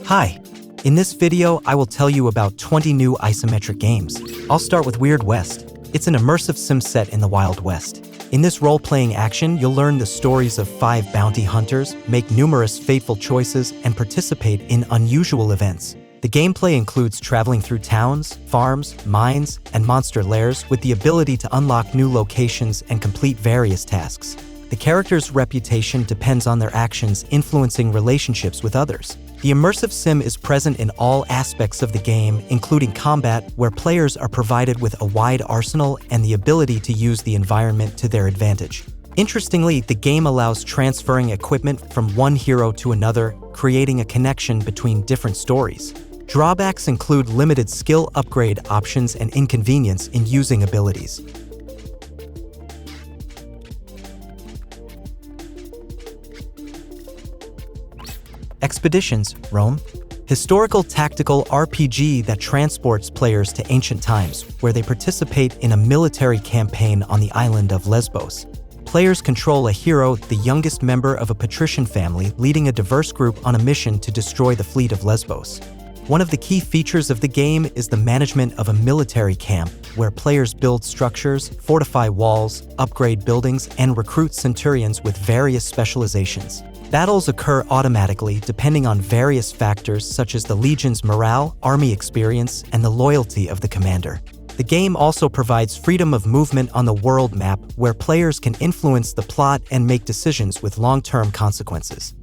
Hi, in this video I will tell you about 20 new isometric games. I'll start with Weird West. It's an immersive sim set in the Wild West. In this role-playing action, you'll learn the stories of 5 bounty hunters, make numerous fateful choices, and participate in unusual events. The gameplay includes traveling through towns, farms, mines, and monster lairs with the ability to unlock new locations and complete various tasks. The character's reputation depends on their actions influencing relationships with others. The immersive sim is present in all aspects of the game, including combat, where players are provided with a wide arsenal and the ability to use the environment to their advantage. Interestingly, the game allows transferring equipment from one hero to another, creating a connection between different stories. Drawbacks include limited skill upgrade options and inconvenience in using abilities. Expeditions, Rome. Historical tactical RPG that transports players to ancient times, where they participate in a military campaign on the island of Lesbos. Players control a hero, the youngest member of a patrician family, leading a diverse group on a mission to destroy the fleet of Lesbos. One of the key features of the game is the management of a military camp, where players build structures, fortify walls, upgrade buildings, and recruit centurions with various specializations. Battles occur automatically depending on various factors such as the legion's morale, army experience, and the loyalty of the commander. The game also provides freedom of movement on the world map, where players can influence the plot and make decisions with long-term consequences.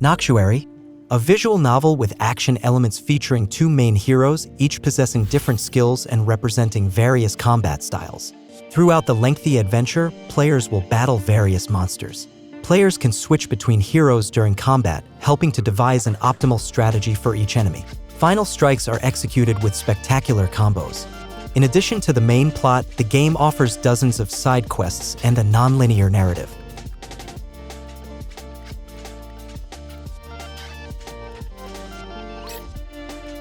Noctuary, a visual novel with action elements featuring 2 main heroes, each possessing different skills and representing various combat styles. Throughout the lengthy adventure, players will battle various monsters. Players can switch between heroes during combat, helping to devise an optimal strategy for each enemy. Final strikes are executed with spectacular combos. In addition to the main plot, the game offers dozens of side quests and a non-linear narrative.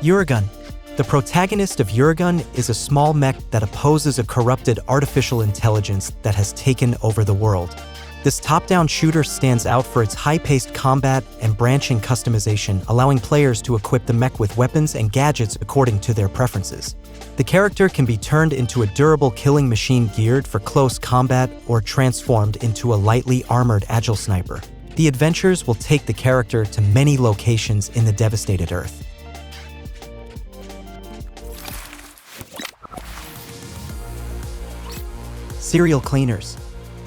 Uragun. The protagonist of Uragun is a small mech that opposes a corrupted artificial intelligence that has taken over the world. This top-down shooter stands out for its high-paced combat and branching customization, allowing players to equip the mech with weapons and gadgets according to their preferences. The character can be turned into a durable killing machine geared for close combat or transformed into a lightly armored agile sniper. The adventures will take the character to many locations in the devastated Earth. Serial Cleaners,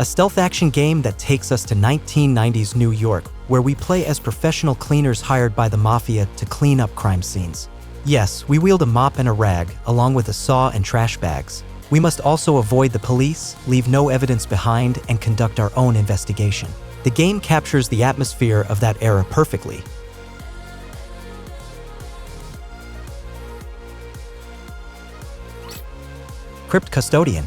a stealth action game that takes us to 1990s New York, where we play as professional cleaners hired by the mafia to clean up crime scenes. Yes, we wield a mop and a rag, along with a saw and trash bags. We must also avoid the police, leave no evidence behind, and conduct our own investigation. The game captures the atmosphere of that era perfectly. Crypt Custodian,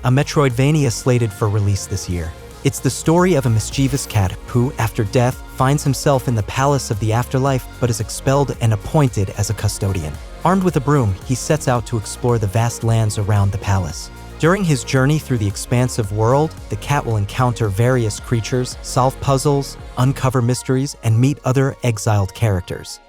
a Metroidvania slated for release this year. It's the story of a mischievous cat who, after death, finds himself in the palace of the afterlife but is expelled and appointed as a custodian. Armed with a broom, he sets out to explore the vast lands around the palace. During his journey through the expansive world, the cat will encounter various creatures, solve puzzles, uncover mysteries, and meet other exiled characters.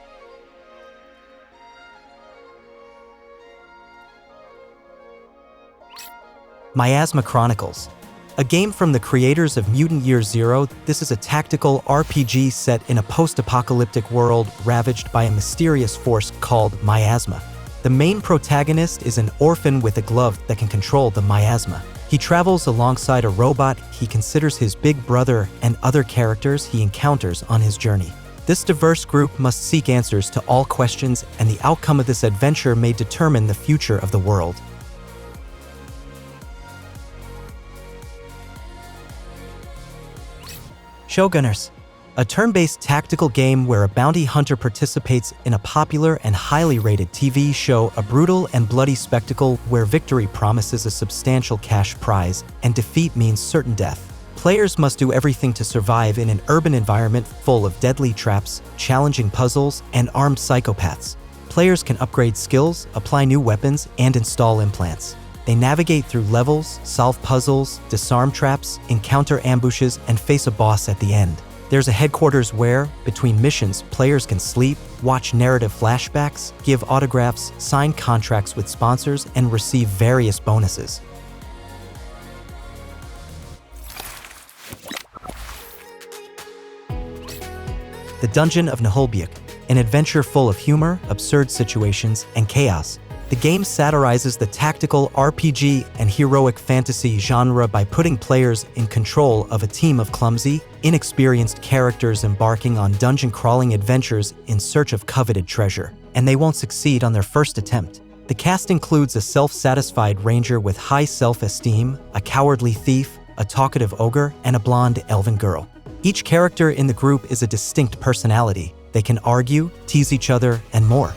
Miasma Chronicles, a game from the creators of Mutant Year Zero. This is a tactical RPG set in a post-apocalyptic world ravaged by a mysterious force called miasma. The main protagonist is an orphan with a glove that can control the miasma. He travels alongside a robot he considers his big brother and other characters he encounters on his journey. This diverse group must seek answers to all questions, and the outcome of this adventure may determine the future of the world. Shogunners, a turn-based tactical game where a bounty hunter participates in a popular and highly rated TV show, a brutal and bloody spectacle where victory promises a substantial cash prize and defeat means certain death. Players must do everything to survive in an urban environment full of deadly traps, challenging puzzles, and armed psychopaths. Players can upgrade skills, apply new weapons, and install implants. They navigate through levels, solve puzzles, disarm traps, encounter ambushes, and face a boss at the end. There's a headquarters where, between missions, players can sleep, watch narrative flashbacks, give autographs, sign contracts with sponsors, and receive various bonuses. The Dungeon of Nihilbuyuk, an adventure full of humor, absurd situations, and chaos. The game satirizes the tactical RPG and heroic fantasy genre by putting players in control of a team of clumsy, inexperienced characters embarking on dungeon-crawling adventures in search of coveted treasure, and they won't succeed on their first attempt. The cast includes a self-satisfied ranger with high self-esteem, a cowardly thief, a talkative ogre, and a blonde elven girl. Each character in the group is a distinct personality. They can argue, tease each other, and more.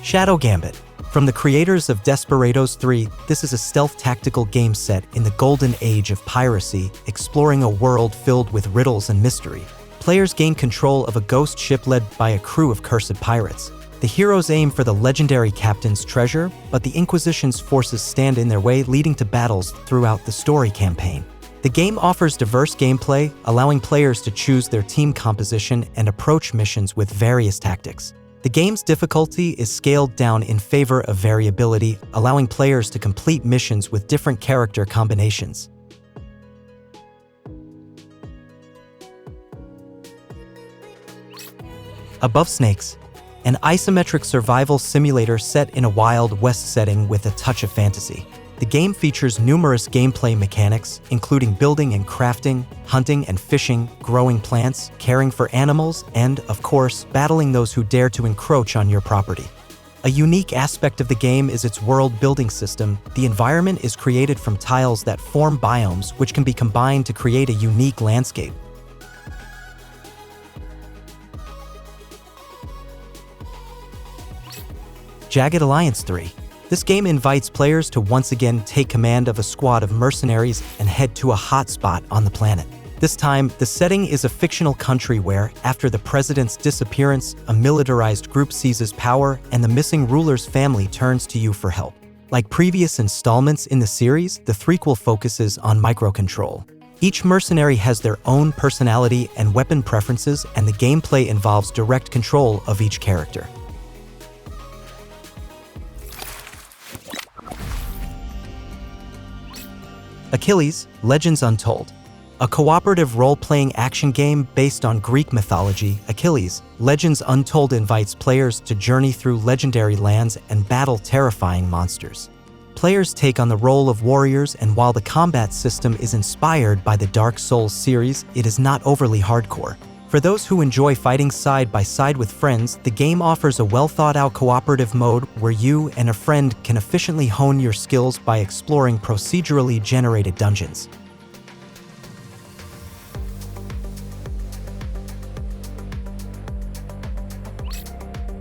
Shadow Gambit. From the creators of Desperados 3, this is a stealth tactical game set in the golden age of piracy, exploring a world filled with riddles and mystery. Players gain control of a ghost ship led by a crew of cursed pirates. The heroes aim for the legendary captain's treasure, but the Inquisition's forces stand in their way, leading to battles throughout the story campaign. The game offers diverse gameplay, allowing players to choose their team composition and approach missions with various tactics. The game's difficulty is scaled down in favor of variability, allowing players to complete missions with different character combinations. Above Snakes, an isometric survival simulator set in a Wild West setting with a touch of fantasy. The game features numerous gameplay mechanics, including building and crafting, hunting and fishing, growing plants, caring for animals, and, of course, battling those who dare to encroach on your property. A unique aspect of the game is its world-building system. The environment is created from tiles that form biomes, which can be combined to create a unique landscape. Jagged Alliance 3. This game invites players to once again take command of a squad of mercenaries and head to a hotspot on the planet. This time, the setting is a fictional country where, after the president's disappearance, a militarized group seizes power and the missing ruler's family turns to you for help. Like previous installments in the series, the threequel focuses on microcontrol. Each mercenary has their own personality and weapon preferences, and the gameplay involves direct control of each character. Achilles: Legends Untold. A cooperative role-playing action game based on Greek mythology, Achilles: Legends Untold invites players to journey through legendary lands and battle terrifying monsters. Players take on the role of warriors, and while the combat system is inspired by the Dark Souls series, it is not overly hardcore. For those who enjoy fighting side by side with friends, the game offers a well-thought-out cooperative mode where you and a friend can efficiently hone your skills by exploring procedurally generated dungeons.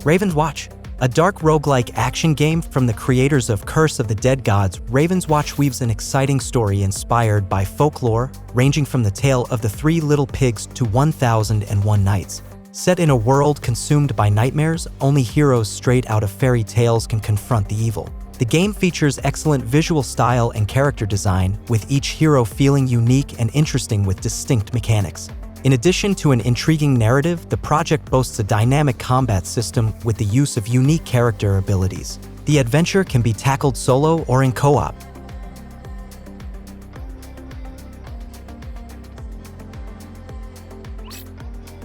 Raven's Watch. A dark roguelike action game from the creators of Curse of the Dead Gods, Raven's Watch weaves an exciting story inspired by folklore, ranging from the tale of the Three Little Pigs to 1001 Nights. Set in a world consumed by nightmares, only heroes straight out of fairy tales can confront the evil. The game features excellent visual style and character design, with each hero feeling unique and interesting with distinct mechanics. In addition to an intriguing narrative, the project boasts a dynamic combat system with the use of unique character abilities. The adventure can be tackled solo or in co-op.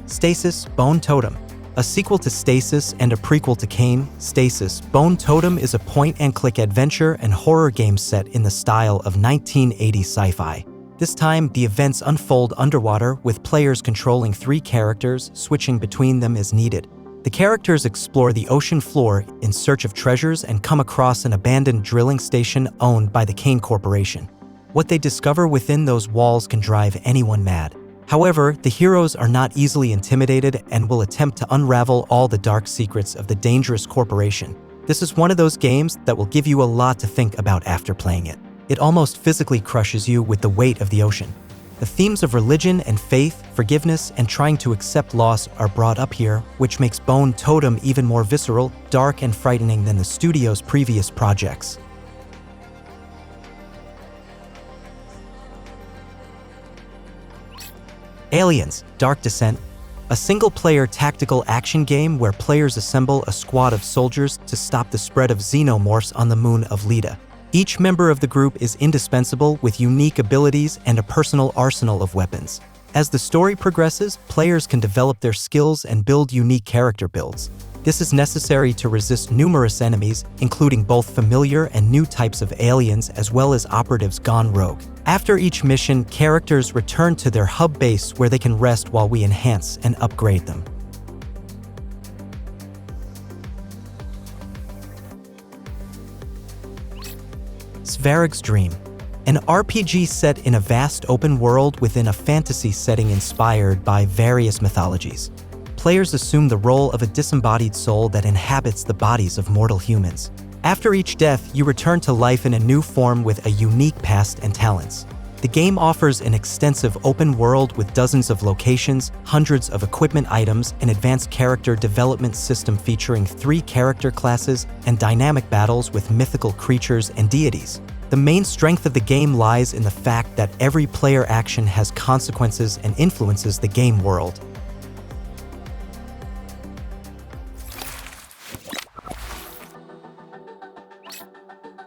Stasis: Bone Totem. A sequel to Stasis and a prequel to Cain, Stasis: Bone Totem is a point-and-click adventure and horror game set in the style of 1980 sci-fi. This time, the events unfold underwater, with players controlling 3 characters, switching between them as needed. The characters explore the ocean floor in search of treasures and come across an abandoned drilling station owned by the Cain Corporation. What they discover within those walls can drive anyone mad. However, the heroes are not easily intimidated and will attempt to unravel all the dark secrets of the dangerous corporation. This is one of those games that will give you a lot to think about after playing it. It almost physically crushes you with the weight of the ocean. The themes of religion and faith, forgiveness, and trying to accept loss are brought up here, which makes Bone Totem even more visceral, dark, and frightening than the studio's previous projects. Aliens: Dark Descent, a single-player tactical action game where players assemble a squad of soldiers to stop the spread of xenomorphs on the moon of Leda. Each member of the group is indispensable with unique abilities and a personal arsenal of weapons. As the story progresses, players can develop their skills and build unique character builds. This is necessary to resist numerous enemies, including both familiar and new types of aliens as well as operatives gone rogue. After each mission, characters return to their hub base where they can rest while we enhance and upgrade them. Svarog's Dream, an RPG set in a vast open world within a fantasy setting inspired by various mythologies. Players assume the role of a disembodied soul that inhabits the bodies of mortal humans. After each death, you return to life in a new form with a unique past and talents. The game offers an extensive open world with dozens of locations, hundreds of equipment items, an advanced character development system featuring 3 character classes, and dynamic battles with mythical creatures and deities. The main strength of the game lies in the fact that every player action has consequences and influences the game world.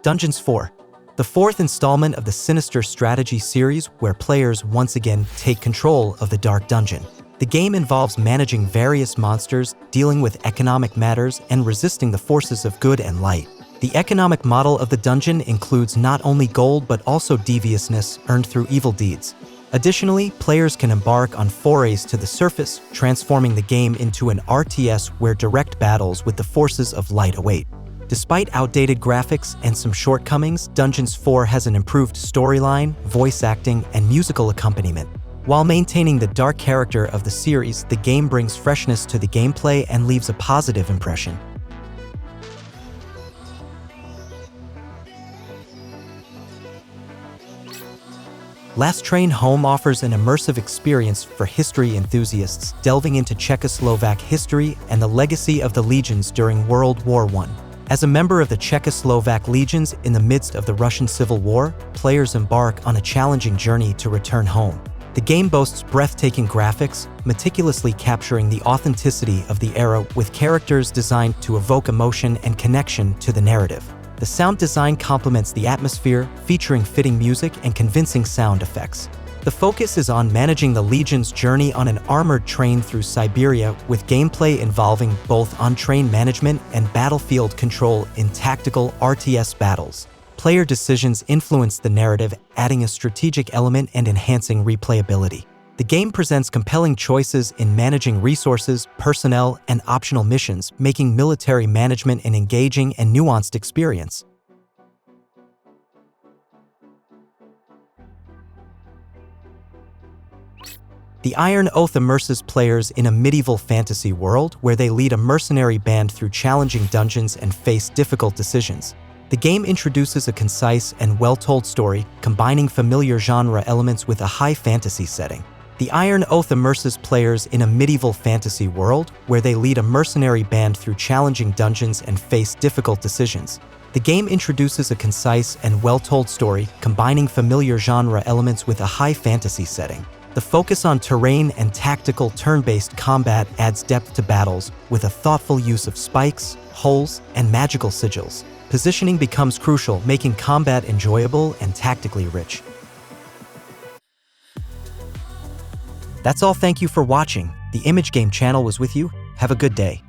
Dungeons 4, the 4th installment of the Sinister Strategy series where players once again take control of the Dark Dungeon. The game involves managing various monsters, dealing with economic matters, and resisting the forces of good and light. The economic model of the dungeon includes not only gold but also deviousness earned through evil deeds. Additionally, players can embark on forays to the surface, transforming the game into an RTS where direct battles with the forces of light await. Despite outdated graphics and some shortcomings, Dungeons 4 has an improved storyline, voice acting, and musical accompaniment. While maintaining the dark character of the series, the game brings freshness to the gameplay and leaves a positive impression. Last Train Home offers an immersive experience for history enthusiasts, delving into Czechoslovak history and the legacy of the legions during World War I. As a member of the Czechoslovak legions in the midst of the Russian Civil War, players embark on a challenging journey to return home. The game boasts breathtaking graphics, meticulously capturing the authenticity of the era with characters designed to evoke emotion and connection to the narrative. The sound design complements the atmosphere, featuring fitting music and convincing sound effects. The focus is on managing the Legion's journey on an armored train through Siberia, with gameplay involving both on-train management and battlefield control in tactical RTS battles. Player decisions influence the narrative, adding a strategic element and enhancing replayability. The game presents compelling choices in managing resources, personnel, and optional missions, making military management an engaging and nuanced experience. The Iron Oath immerses players in a medieval fantasy world where they lead a mercenary band through challenging dungeons and face difficult decisions. The game introduces a concise and well-told story, combining familiar genre elements with a high fantasy setting. The Iron Oath immerses players in a medieval fantasy world where they lead a mercenary band through challenging dungeons and face difficult decisions. The game introduces a concise and well-told story, combining familiar genre elements with a high fantasy setting. The focus on terrain and tactical turn-based combat adds depth to battles, with a thoughtful use of spikes, holes, and magical sigils. Positioning becomes crucial, making combat enjoyable and tactically rich. That's all. Thank you for watching. The Image Game channel was with you. Have a good day.